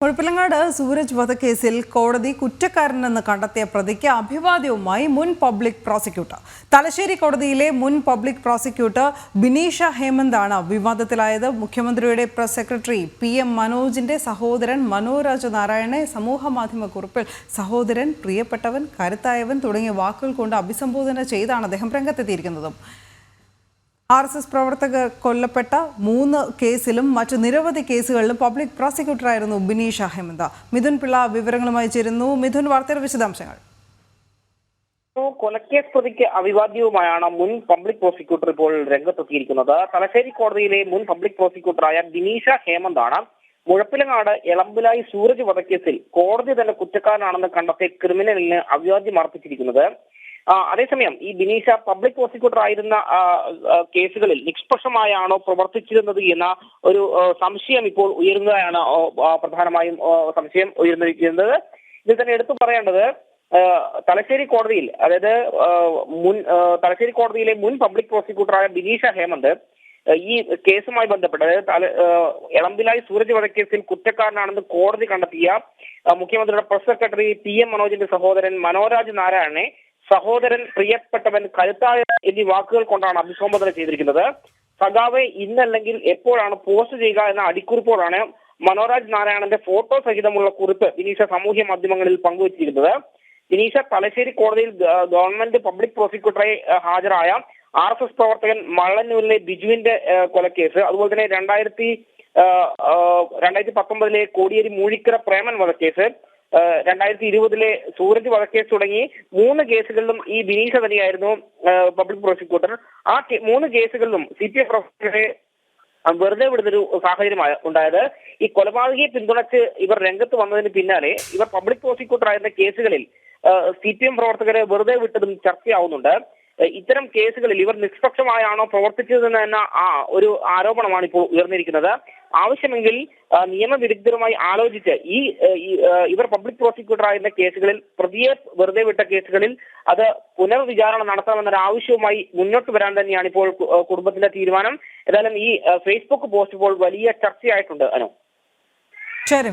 മുഴപ്പിലങ്ങാട് സൂരജ് വധക്കേസിൽ കോടതി കുറ്റക്കാരനെന്ന് കണ്ടെത്തിയ പ്രതിക്ക് അഭിവാദ്യവുമായി മുൻ പബ്ലിക് പ്രോസിക്യൂട്ടർ. തലശ്ശേരി കോടതിയിലെ മുൻ പബ്ലിക് പ്രോസിക്യൂട്ടർ ബിനീഷ ഹേമന്താണ് വിവാദത്തിലായത്. മുഖ്യമന്ത്രിയുടെ പ്രസ് സെക്രട്ടറി PM മനോജിന്റെ സഹോദരൻ മനോരാജ് നാരായണനെ സമൂഹമാധ്യമ കുറിപ്പിൽ സഹോദരൻ, പ്രിയപ്പെട്ടവൻ, കരുത്തായവൻ തുടങ്ങിയ വാക്കുകൾ കൊണ്ട് അഭിസംബോധന ചെയ്താണ് അദ്ദേഹം രംഗത്തെത്തിയിരിക്കുന്നത്. RSS പ്രവർത്തകർ കൊല്ലപ്പെട്ട 3 കേസിലും മറ്റ് നിരവധി കേസുകളിലും പബ്ലിക് പ്രോസിക്യൂട്ടറായിരുന്നു ബിനീഷ ഹേമന്ത്. മിഥുൻ പിള്ള വിവരങ്ങളുമായി ചേരുന്നു. മിഥുൻ, വാർത്തയുടെ വിശദാംശങ്ങൾ. കൊലക്കേസ് പ്രതിക്ക് അഭിവാദ്യവുമായാണ് മുൻ പബ്ലിക് പ്രോസിക്യൂട്ടർ ഇപ്പോൾ രംഗത്തെത്തിയിരിക്കുന്നത്. തലശ്ശേരി കോടതിയിലെ മുൻ പബ്ലിക് പ്രോസിക്യൂട്ടറായ ബിനീഷ ഹേമന്താണ് മുഴപ്പിലങ്ങാട് എളമ്പിലായി സൂരജ് വധക്കേസിൽ കോടതി തന്നെ കുറ്റക്കാരനാണെന്ന് കണ്ടെത്തിയ ക്രിമിനലിന് അഭിവാദ്യം അർപ്പിച്ചിരിക്കുന്നത്. അതേസമയം ഈ ബിനീഷ പബ്ലിക് പ്രോസിക്യൂട്ടർ ആയിരുന്ന കേസുകളിൽ നിഷ്പക്ഷമായാണോ പ്രവർത്തിച്ചിരുന്നത് എന്ന ഒരു സംശയം ഇപ്പോൾ ഉയരുന്നതാണ് പ്രധാനമായും സംശയം ഉയർന്നിരിക്കുന്നത്. ഇതിൽ തന്നെ എടുത്തു പറയേണ്ടത് തലശ്ശേരി കോടതിയിൽ, അതായത് തലശ്ശേരി കോടതിയിലെ മുൻ പബ്ലിക് പ്രോസിക്യൂട്ടറായ ബിനീഷ ഹേമന്ത് ഈ കേസുമായി ബന്ധപ്പെട്ട്, അതായത് എളമ്പിലായി സൂരജ് വധക്കേസിൽ കുറ്റക്കാരനാണെന്ന് കോടതി കണ്ടെത്തിയ മുഖ്യമന്ത്രിയുടെ പ്രസ് സെക്രട്ടറി PM മനോജിന്റെ സഹോദരൻ മനോരാജ് നാരായണനെ സഹോദരൻ, പ്രിയപ്പെട്ടവൻ, കരുത്തായ എന്നീ വാക്കുകൾ കൊണ്ടാണ് അഭിസംബോധന ചെയ്തിരിക്കുന്നത്. സഖാവെ ഇന്നല്ലെങ്കിൽ എപ്പോഴാണ് പോസ്റ്റ് ചെയ്യുക എന്ന അടിക്കുറിപ്പോടാണ് മനോരാജ് നാരായണന്റെ ഫോട്ടോ സഹിതമുള്ള കുറിപ്പ് ബിനീഷ സാമൂഹ്യ മാധ്യമങ്ങളിൽ പങ്കുവച്ചിരിക്കുന്നത്. ബിനീഷ തലശ്ശേരി കോടതിയിൽ ഗവൺമെന്റ് പബ്ലിക് പ്രോസിക്യൂട്ടറായി ഹാജരായ RSS പ്രവർത്തകൻ മള്ളന്നൂരിലെ ബിജുവിന്റെ കൊലക്കേസ്, അതുപോലെ തന്നെ 2019 കോടിയേരി മൂഴിക്കര പ്രേമൻ വധക്കേസ്, 2020 സൂരജ് വധക്കേസ് തുടങ്ങി 3 കേസുകളിലും ഈ ബിനീഷ തന്നെയായിരുന്നു പബ്ലിക് പ്രോസിക്യൂട്ടർ. ആ 3 കേസുകളിലും CPF പ്രവർത്തകരെ വെറുതെ വിടുന്നൊരു സാഹചര്യമാണ് ഉണ്ടായത്. ഈ കൊലപാതകയെ പിന്തുണച്ച് ഇവർ രംഗത്ത് വന്നതിന് പിന്നാലെ ഇവർ പബ്ലിക് പ്രോസിക്യൂട്ടർ ആയിരുന്ന കേസുകളിൽ CPM പ്രവർത്തകരെ വെറുതെ വിട്ടതും ചർച്ചയാവുന്നുണ്ട്. ഇത്തരം കേസുകളിൽ ഇവർ നിഷ്പക്ഷമായാണോ പ്രവർത്തിച്ചതെന്ന് എന്ന ഒരു ആരോപണമാണ് ഇപ്പോൾ ഉയർന്നിരിക്കുന്നത്. ആവശ്യമെങ്കിൽ നിയമവിരുദ്ധരുമായി ആലോചിച്ച് ഇവർ പബ്ലിക് പ്രോസിക്യൂട്ടർ ആയിരുന്ന കേസുകളിൽ പ്രതിയെ വെറുതെ വിട്ട കേസുകളിൽ അത് പുനർവിചാരണ നടത്തണമെന്നൊരു ആവശ്യവുമായി മുന്നോട്ട് വരാൻ തന്നെയാണ് ഇപ്പോൾ കുടുംബത്തിന്റെ തീരുമാനം. ഏതായാലും ഈ Facebook പോസ്റ്റ് ഇപ്പോൾ വലിയ ചർച്ചയായിട്ടുണ്ട്. ശരി.